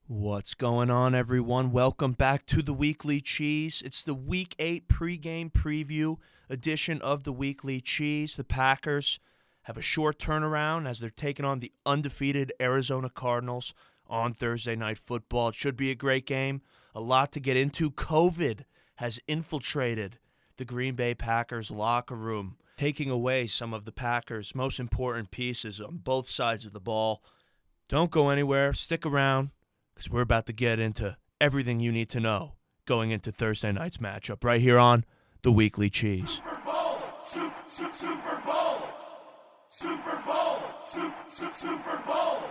What's going on, everyone? Welcome back to the Weekly Cheese. It's the Week 8 pregame preview edition of the Weekly Cheese. The Packers have a short turnaround as they're taking on the undefeated Arizona Cardinals on Thursday Night Football. It should be a great game. A lot to get into. COVID has infiltrated the Green Bay Packers locker room, taking away some of the Packers' most important pieces on both sides of the ball. Don't go anywhere. Stick around, because we're about to get into everything you need to know going into Thursday night's matchup right here on the Weekly Cheese. Super Bowl, Super Bowl, Super Bowl, Super Bowl,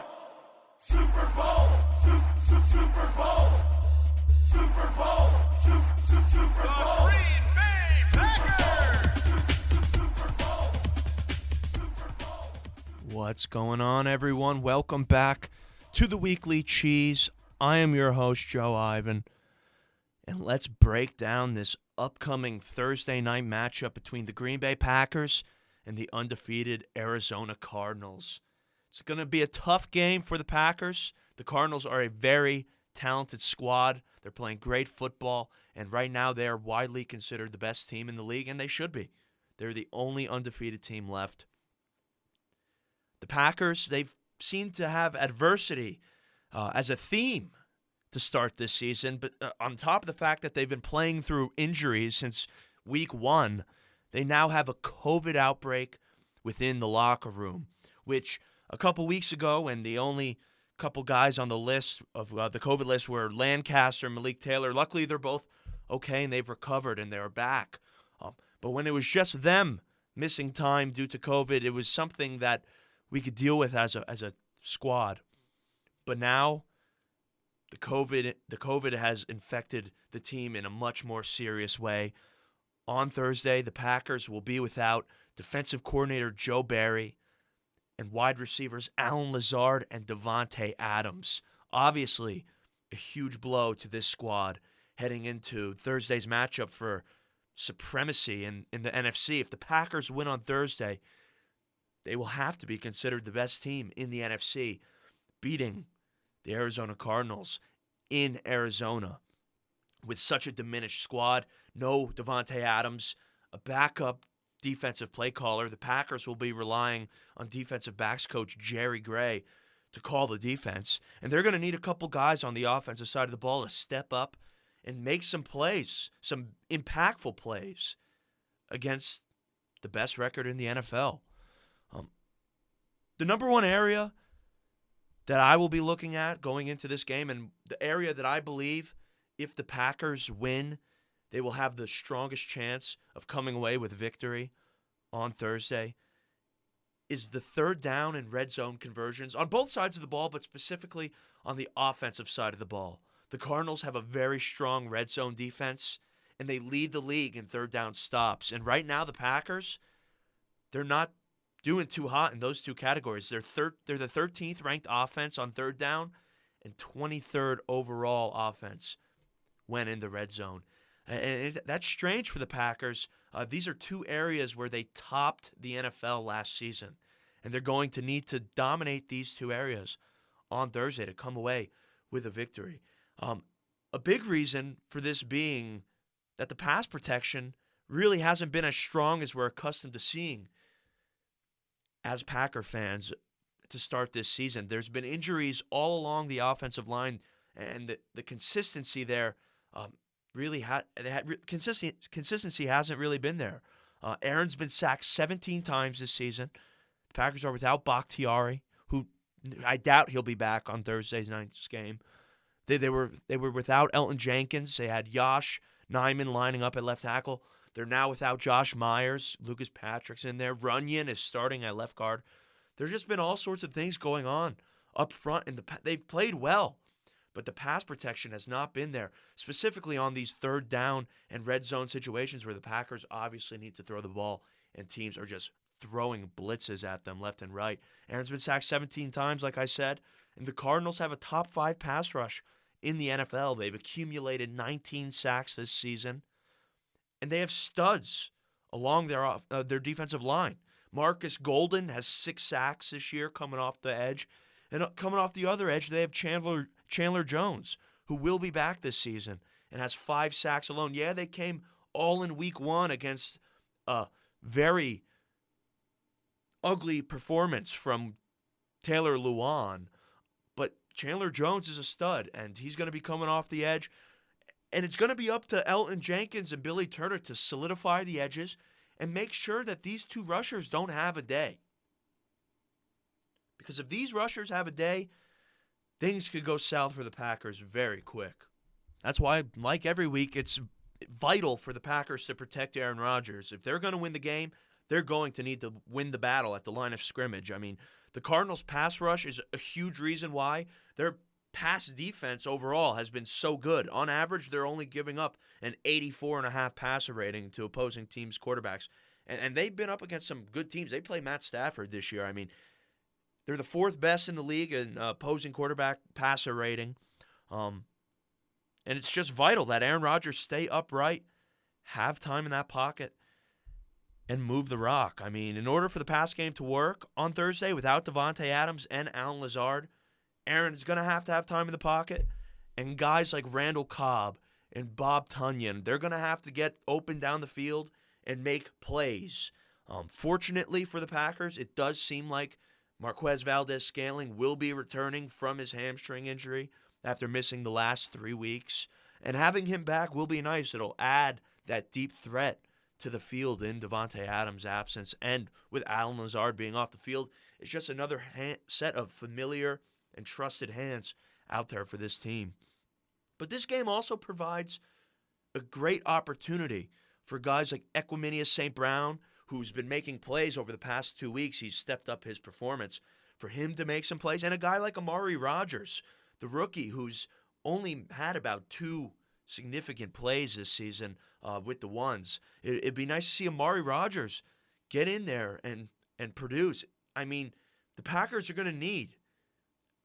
Super Bowl, Super Bowl, Super Bowl, Super Bowl. Green Bay Packers. Super Bowl. What's going on, everyone? Welcome back to the Weekly Cheese. I am your host, Joe Ivan, and let's break down this upcoming Thursday night matchup between the Green Bay Packers and the undefeated Arizona Cardinals. It's going to be a tough game for the Packers. The Cardinals are a very talented squad. They're playing great football, and right now they are widely considered the best team in the league, and they should be. They're the only undefeated team left. The Packers, they've seemed to have adversity as a theme to start this season, but on top of the fact that they've been playing through injuries since week 1, they now have a COVID outbreak within the locker room, which a couple weeks ago, when the only couple guys on the list of the COVID list were Lancaster and Malik Taylor, luckily they're both okay and they've recovered and they're back. But when it was just them missing time due to COVID, it was something that we could deal with as a squad. But now the COVID has infected the team in a much more serious way. On Thursday, the Packers will be without defensive coordinator Joe Barry and wide receivers Allen Lazard and Davante Adams. Obviously, a huge blow to this squad heading into Thursday's matchup for supremacy in the NFC. If the Packers win on Thursday, they will have to be considered the best team in the NFC, beating the Arizona Cardinals in Arizona. With such a diminished squad, no Davante Adams, a backup defensive play caller, the Packers will be relying on defensive backs coach Jerry Gray to call the defense. And they're going to need a couple guys on the offensive side of the ball to step up and make some plays, some impactful plays against the best record in the NFL. The number one area that I will be looking at going into this game, and the area that I believe if the Packers win, they will have the strongest chance of coming away with victory on Thursday, is the third down and red zone conversions on both sides of the ball, but specifically on the offensive side of the ball. The Cardinals have a very strong red zone defense, and they lead the league in third down stops. And right now, the Packers, they're not doing too hot in those two categories. They're the 13th ranked offense on third down and 23rd overall offense when in the red zone. And that's strange for the Packers. These are two areas where they topped the NFL last season, and they're going to need to dominate these two areas on Thursday to come away with a victory. A big reason for this being that the pass protection really hasn't been as strong as we're accustomed to seeing as Packer fans to start this season. There's been injuries all along the offensive line, and the consistency there consistency hasn't really been there. Aaron's been sacked 17 times this season. The Packers are without Bakhtiari, who I doubt he'll be back on Thursday night's game. They were without Elton Jenkins. They had Josh Nijman lining up at left tackle. They're now without Josh Myers. Lucas Patrick's in there. Runyon is starting at left guard. There's just been all sorts of things going on up front, and they've played well, but the pass protection has not been there, specifically on these third down and red zone situations where the Packers obviously need to throw the ball, and teams are just throwing blitzes at them left and right. Aaron's been sacked 17 times, like I said, and the Cardinals have a top 5 pass rush in the NFL. They've accumulated 19 sacks this season. And they have studs along their defensive line. Marcus Golden has 6 sacks this year coming off the edge. And coming off the other edge, they have Chandler Chandler Jones, who will be back this season and has 5 sacks alone. Yeah, they came all in week 1 against a very ugly performance from Taylor Lewan, but Chandler Jones is a stud, and he's going to be coming off the edge. And it's going to be up to Elton Jenkins and Billy Turner to solidify the edges and make sure that these 2 rushers don't have a day. Because if these rushers have a day, things could go south for the Packers very quick. That's why, like every week, it's vital for the Packers to protect Aaron Rodgers. If they're going to win the game, they're going to need to win the battle at the line of scrimmage. I mean, the Cardinals' pass rush is a huge reason why their pass defense overall has been so good. On average, they're only giving up an 84.5 passer rating to opposing teams' quarterbacks. And they've been up against some good teams. They play Matt Stafford this year. I mean, they're the 4th best in the league in opposing quarterback passer rating. And it's just vital that Aaron Rodgers stay upright, have time in that pocket, and move the rock. I mean, in order for the pass game to work on Thursday without Davante Adams and Allen Lazard, Aaron is going to have time in the pocket. And guys like Randall Cobb and Bob Tunyon, they're going to have to get open down the field and make plays. Fortunately for the Packers, it does seem like Marquez Valdez-Scantling will be returning from his hamstring injury after missing the last 3 weeks. And having him back will be nice. It'll add that deep threat to the field in Davante Adams' absence. And with Allen Lazard being off the field, it's just another set of familiar and trusted hands out there for this team. But this game also provides a great opportunity for guys like Equanimeous St. Brown, who's been making plays over the past 2 weeks. He's stepped up his performance. For him to make some plays, and a guy like Amari Rodgers, the rookie, who's only had about 2 significant plays this season with the ones. It'd be nice to see Amari Rodgers get in there and produce. I mean, the Packers are going to need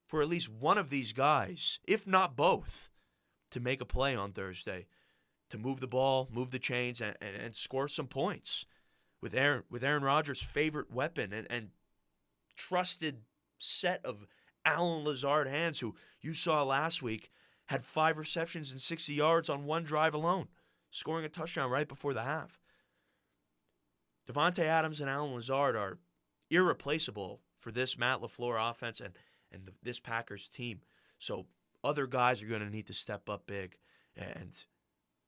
for at least one of these guys, if not both, to make a play on Thursday, to move the ball, move the chains, and score some points with Aaron Rodgers' favorite weapon and trusted set of Allen Lazard hands, who you saw last week had 5 receptions and 60 yards on 1 drive alone, scoring a touchdown right before the half. Davante Adams and Allen Lazard are irreplaceable for this Matt LaFleur offense and this Packers team. So other guys are going to need to step up big, and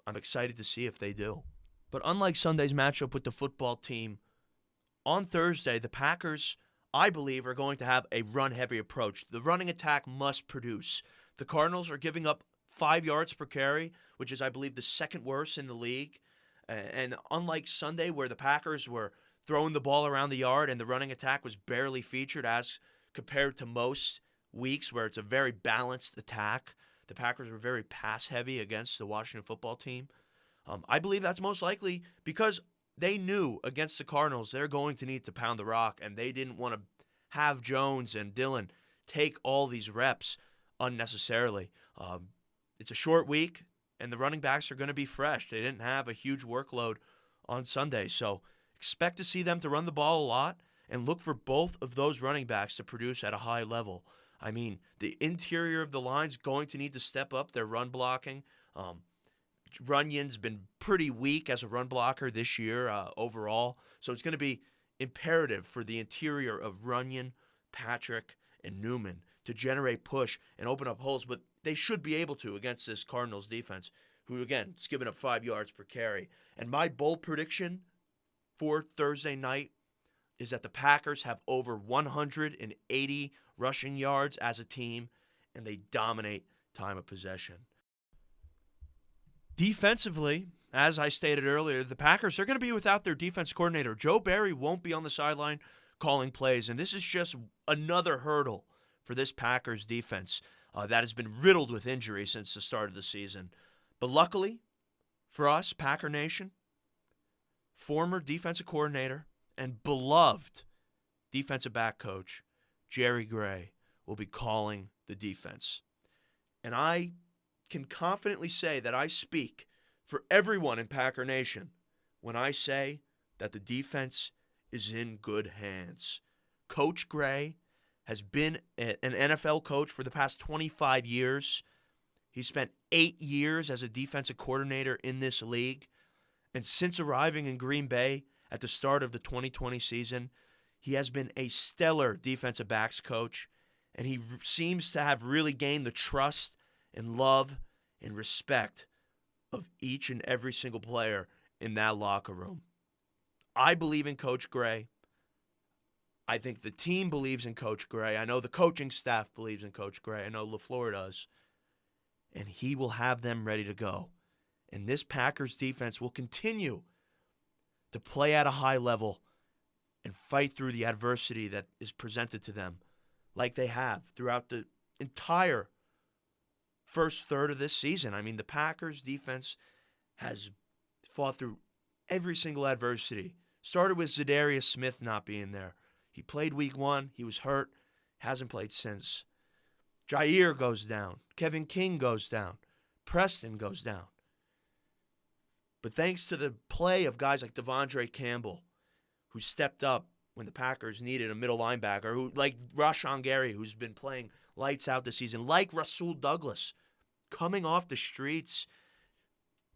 I'm excited to see if they do. But unlike Sunday's matchup with the football team, on Thursday, the Packers, I believe, are going to have a run-heavy approach. The running attack must produce. The Cardinals are giving up 5 yards per carry, which is, I believe, the 2nd worst in the league. And unlike Sunday, where the Packers were throwing the ball around the yard and the running attack was barely featured as compared to most weeks where it's a very balanced attack, the Packers were very pass-heavy against the Washington football team. I believe that's most likely because they knew against the Cardinals they're going to need to pound the rock, and they didn't want to have Jones and Dillon take all these reps unnecessarily. It's a short week, and the running backs are going to be fresh. They didn't have a huge workload on Sunday, so expect to see them to run the ball a lot and look for both of those running backs to produce at a high level. I mean, the interior of the line's going to need to step up their run blocking. Runyon's been pretty weak as a run blocker this year overall, so it's going to be imperative for the interior of Runyon, Patrick, and Newman to generate push and open up holes, but they should be able to against this Cardinals defense, who, again, is giving up 5 yards per carry. And my bold prediction for Thursday night is that the Packers have over 180 rushing yards as a team, and they dominate time of possession. Defensively, as I stated earlier, the Packers are going to be without their defense coordinator. Joe Barry won't be on the sideline calling plays, and this is just another hurdle for this Packers defense that has been riddled with injury since the start of the season. But luckily for us, Packer Nation, former defensive coordinator and beloved defensive back coach Jerry Gray will be calling the defense. And I can confidently say that I speak for everyone in Packer Nation when I say that the defense is in good hands. Coach Gray has been an NFL coach for the past 25 years. He spent 8 years as a defensive coordinator in this league. And since arriving in Green Bay at the start of the 2020 season, he has been a stellar defensive backs coach. And he seems to have really gained the trust and love and respect of each and every single player in that locker room. I believe in Coach Gray. I think the team believes in Coach Gray. I know the coaching staff believes in Coach Gray. I know LaFleur does. And he will have them ready to go. And this Packers defense will continue to play at a high level and fight through the adversity that is presented to them like they have throughout the entire first third of this season. I mean, the Packers defense has fought through every single adversity. Started with Zadarius Smith not being there. He played week 1. He was hurt. Hasn't played since. Jair goes down. Kevin King goes down. Preston goes down. But thanks to the play of guys like Devondre Campbell, who stepped up when the Packers needed a middle linebacker, who like Rashawn Gary, who's been playing lights out this season, like Rasul Douglas, coming off the streets,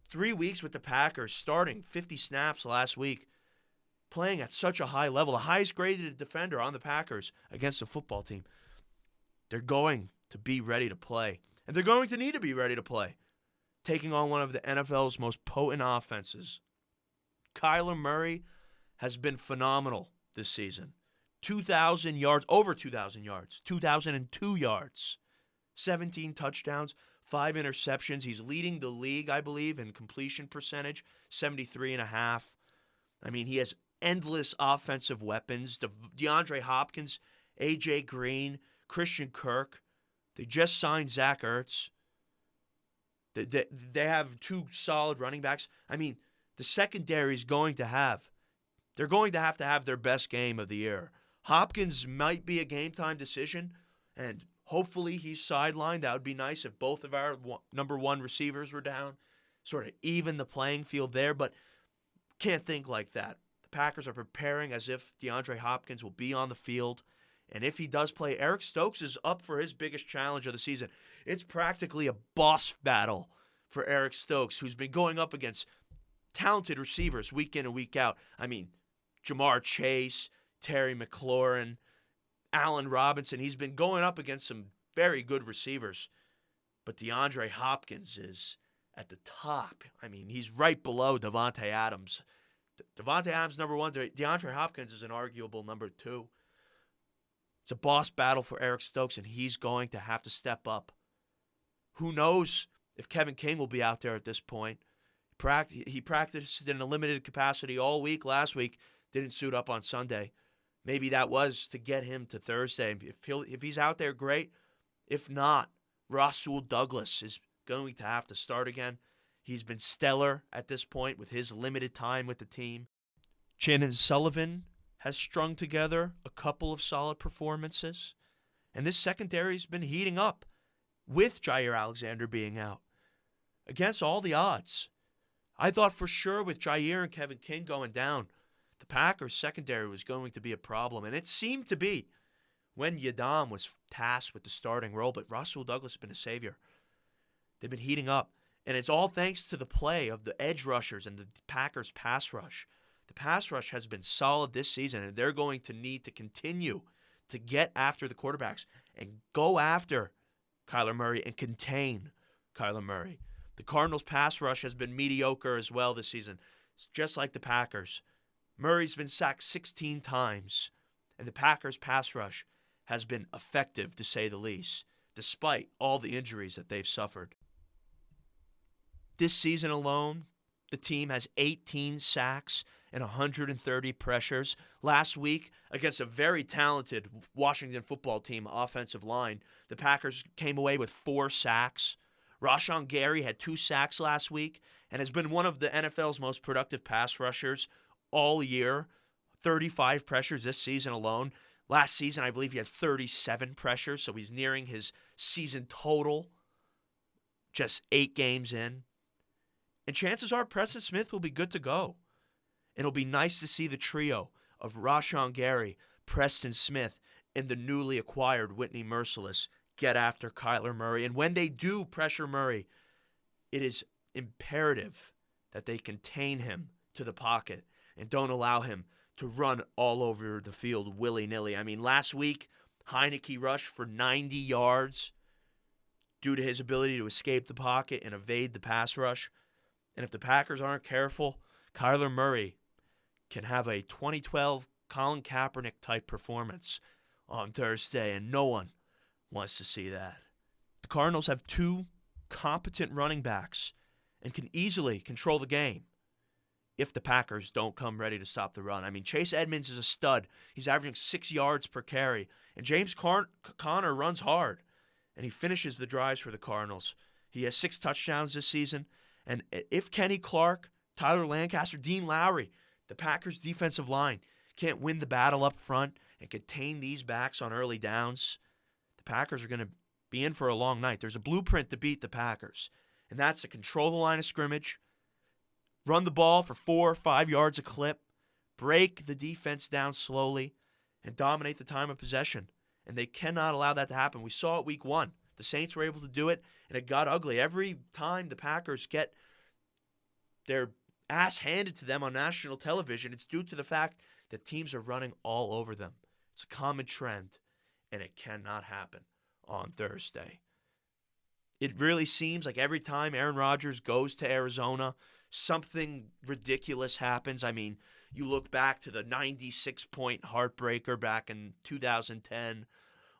3 weeks with the Packers, starting 50 snaps last week, playing at such a high level, the highest graded defender on the Packers against the football team. They're going to be ready to play, and they're going to need to be ready to play, taking on one of the NFL's most potent offenses. Kyler Murray has been phenomenal this season. 2,000 yards, over 2,000 yards, 2,002 yards, 17 touchdowns, 5 interceptions. He's leading the league, I believe, in completion percentage, 73.5. I mean, he has endless offensive weapons. DeAndre Hopkins, A.J. Green, Christian Kirk. They just signed Zach Ertz. They have 2 solid running backs. I mean, the secondary is going to have. They're going to have their best game of the year. Hopkins might be a game-time decision, and hopefully he's sidelined. That would be nice if both of our number 1 receivers were down. Sort of even the playing field there, but can't think like that. The Packers are preparing as if DeAndre Hopkins will be on the field. And if he does play, Eric Stokes is up for his biggest challenge of the season. It's practically a boss battle for Eric Stokes, who's been going up against talented receivers week in and week out. I mean, Jamar Chase, Terry McLaurin, Allen Robinson. He's been going up against some very good receivers. But DeAndre Hopkins is at the top. I mean, he's right below Devontae Adams. Devontae Adams, number 1. DeAndre Hopkins is an arguable number 2. It's a boss battle for Eric Stokes, and he's going to have to step up. Who knows if Kevin King will be out there at this point. He practiced in a limited capacity all week last week, didn't suit up on Sunday. Maybe that was to get him to Thursday. If he's out there, great. If not, Rasul Douglas is going to have to start again. He's been stellar at this point with his limited time with the team. Chandon Sullivan has strung together a couple of solid performances. And this secondary's been heating up with Jair Alexander being out. Against all the odds. I thought for sure with Jair and Kevin King going down, the Packers secondary was going to be a problem. And it seemed to be when Yadam was tasked with the starting role. But Rasul Douglas has been a savior. They've been heating up. And it's all thanks to the play of the edge rushers and the Packers pass rush. The pass rush has been solid this season, and they're going to need to continue to get after the quarterbacks and go after Kyler Murray and contain Kyler Murray. The Cardinals' pass rush has been mediocre as well this season, just like the Packers. Murray's been sacked 16 times, and the Packers' pass rush has been effective, to say the least, despite all the injuries that they've suffered. This season alone, the team has 18 sacks and 130 pressures. Last week, against a very talented Washington football team offensive line, the Packers came away with 4 sacks. Rashawn Gary had 2 sacks last week and has been one of the NFL's most productive pass rushers all year. 35 pressures this season alone. Last season, I believe he had 37 pressures, so he's nearing his season total just 8 games in. And chances are Preston Smith will be good to go. It'll be nice to see the trio of Rashawn Gary, Preston Smith, and the newly acquired Whitney Merciless get after Kyler Murray. And when they do pressure Murray, it is imperative that they contain him to the pocket and don't allow him to run all over the field willy-nilly. I mean, last week, Heineke rushed for 90 yards due to his ability to escape the pocket and evade the pass rush. And if the Packers aren't careful, Kyler Murray can have a 2012 Colin Kaepernick-type performance on Thursday, and no one wants to see that. The Cardinals have two competent running backs and can easily control the game if the Packers don't come ready to stop the run. I mean, Chase Edmonds is a stud. He's averaging 6 yards per carry. And James Conner runs hard, and he finishes the drives for the Cardinals. He has 6 touchdowns this season. And if Kenny Clark, Tyler Lancaster, Dean Lowry, the Packers' defensive line can't win the battle up front and contain these backs on early downs, the Packers are going to be in for a long night. There's a blueprint to beat the Packers, and that's to control the line of scrimmage, run the ball for 4 or 5 yards a clip, break the defense down slowly, and dominate the time of possession. And they cannot allow that to happen. We saw it week 1. The Saints were able to do it, and it got ugly. Every time the Packers get their ass handed to them on national television, it's due to the fact that teams are running all over them. It's a common trend, and it cannot happen on Thursday. It really seems like every time Aaron Rodgers goes to Arizona, something ridiculous happens. I mean, you look back to the 96-point heartbreaker back in 2010,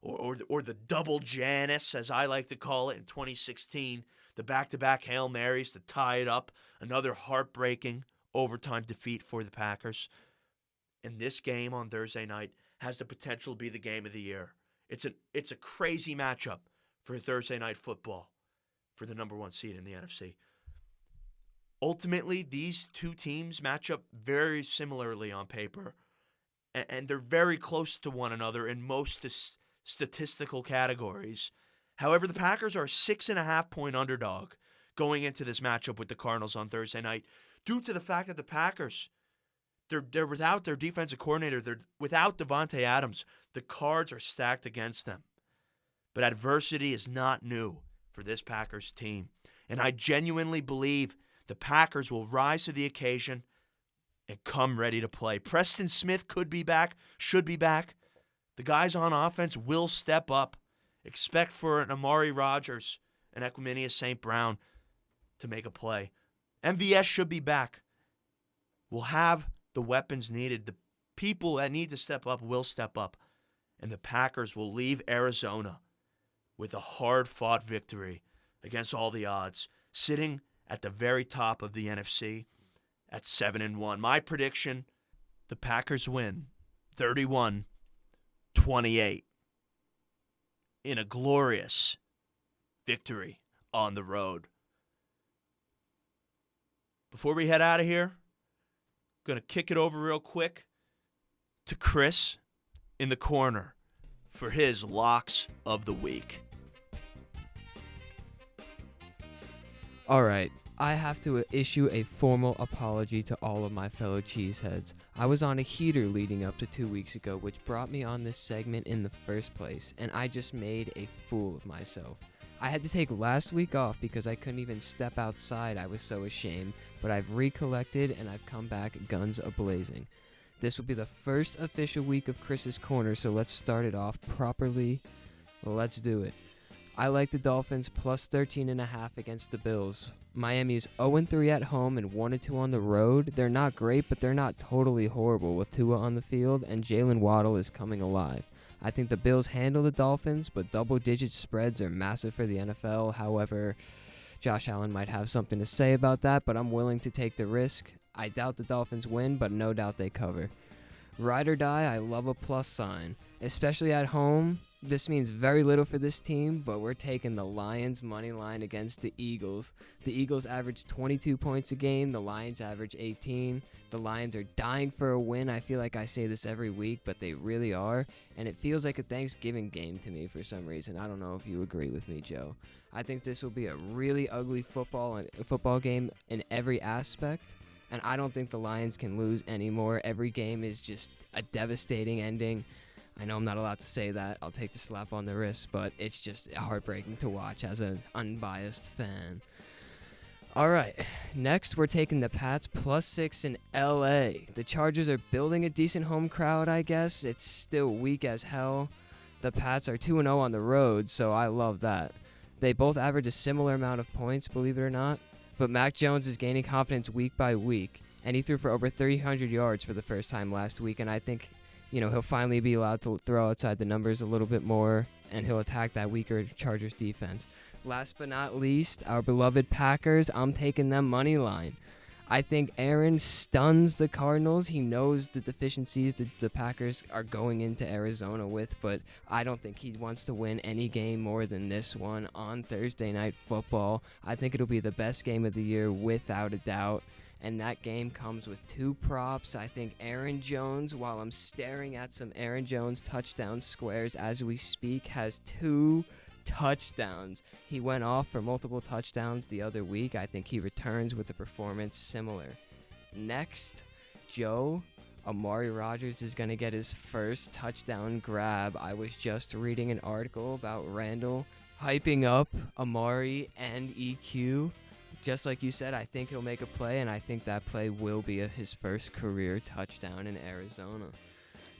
or the double Janus, as I like to call it, in 2016, the back-to-back Hail Marys to tie it up, another heartbreaking overtime defeat for the Packers. And this game on Thursday night has the potential to be the game of the year. It's a crazy matchup for Thursday night football for the number 1 seed in the NFC. Ultimately, these two teams match up very similarly on paper, and they're very close to one another in most statistical categories. However, the Packers are a 6.5-point underdog going into this matchup with the Cardinals on Thursday night due to the fact that the Packers, they're without their defensive coordinator. They're without Devontae Adams. The cards are stacked against them. But adversity is not new for this Packers team. And I genuinely believe the Packers will rise to the occasion and come ready to play. Preston Smith could be back, should be back. The guys on offense will step up. Expect for an Amari Rodgers and Equanimeous St. Brown to make a play. MVS should be back. We'll have the weapons needed. The people that need to step up will step up. And the Packers will leave Arizona with a hard-fought victory against all the odds, sitting at the very top of the NFC at 7-1. My prediction, the Packers win 31-28 in a glorious victory on the road. Before we head out of here, I'm going to kick it over real quick to Chris in the corner for his locks of the week. All right, I have to issue a formal apology to all of my fellow cheeseheads. I was on a heater leading up to 2 weeks ago, which brought me on this segment in the first place, and I just made a fool of myself. I had to take last week off because I couldn't even step outside. I was so ashamed, but I've recollected and I've come back guns a-blazing. This will be the first official week of Chris's Corner, so let's start it off properly. Let's do it. I like the Dolphins plus 13.5 against the Bills. Miami is 0-3 at home and 1-2 on the road. They're not great, but they're not totally horrible with Tua on the field, and Jalen Waddle is coming alive. I think the Bills handle the Dolphins, but double-digit spreads are massive for the NFL. However, Josh Allen might have something to say about that, but I'm willing to take the risk. I doubt the Dolphins win, but no doubt they cover. Ride or die, I love a plus sign, especially at home. This means very little for this team, but we're taking the Lions money line against the Eagles. The Eagles average 22 points a game. The Lions average 18. The Lions are dying for a win. I feel like I say this every week, but they really are. And it feels like a Thanksgiving game to me for some reason. I don't know if you agree with me, Joe. I think this will be a really ugly football game in every aspect. And I don't think the Lions can lose anymore. Every game is just a devastating ending. I know I'm not allowed to say that. I'll take the slap on the wrist, but it's just heartbreaking to watch as an unbiased fan. All right, next we're taking the Pats +6 in LA. The Chargers are building a decent home crowd, I guess. It's still weak as hell. The Pats are 2-0 on the road, so I love that. They both average a similar amount of points, believe it or not. But Mac Jones is gaining confidence week by week, and he threw for over 300 yards for the first time last week, and I think, he'll finally be allowed to throw outside the numbers a little bit more, and he'll attack that weaker Chargers defense. Last but not least, our beloved Packers, I'm taking them money line. I think Aaron stuns the Cardinals. He knows the deficiencies that the Packers are going into Arizona with, but I don't think he wants to win any game more than this one on Thursday Night Football. I think it'll be the best game of the year without a doubt, and that game comes with 2 props. I think Aaron Jones, while I'm staring at some Aaron Jones touchdown squares as we speak, has 2 touchdowns. He went off for multiple touchdowns the other week. I think he returns with a performance similar. Next, Joe, Amari Rodgers is going to get his first touchdown grab. I was just reading an article about Randall hyping up Amari and EQ. Just like you said, I think he'll make a play, and I think that play will be his first career touchdown in Arizona.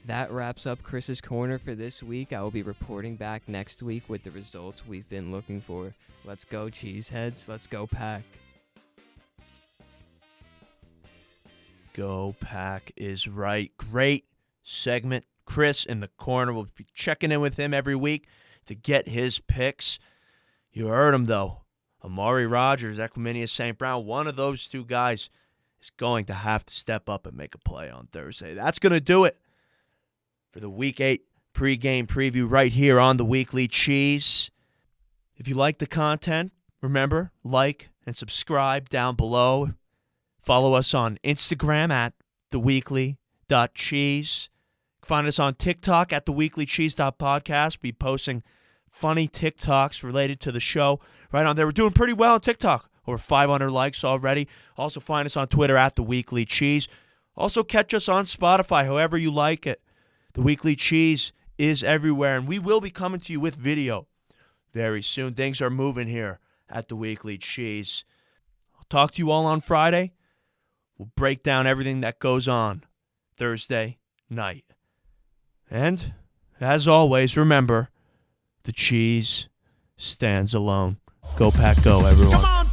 That wraps up Chris's Corner for this week. I will be reporting back next week with the results we've been looking for. Let's go, Cheeseheads. Let's go, Pack. Go Pack is right. Great segment. Chris in the corner. We'll be checking in with him every week to get his picks. You heard him, though. Amari Rodgers, Equimania St. Brown, one of those 2 guys is going to have to step up and make a play on Thursday. That's going to do it for the Week 8 pregame preview right here on the Weekly Cheese. If you like the content, remember, like and subscribe down below. Follow us on Instagram at theweekly.cheese. Find us on TikTok at theweeklycheese.podcast. Be posting funny TikToks related to the show right on there. We're doing pretty well on TikTok. Over 500 likes already. Also find us on Twitter at theweeklycheese. Also catch us on Spotify, however you like it. The Weekly Cheese is everywhere, and we will be coming to you with video very soon. Things are moving here at the Weekly Cheese. I'll talk to you all on Friday. We'll break down everything that goes on Thursday night. And, as always, remember, the cheese stands alone. Go Pack, go, everyone. Come on,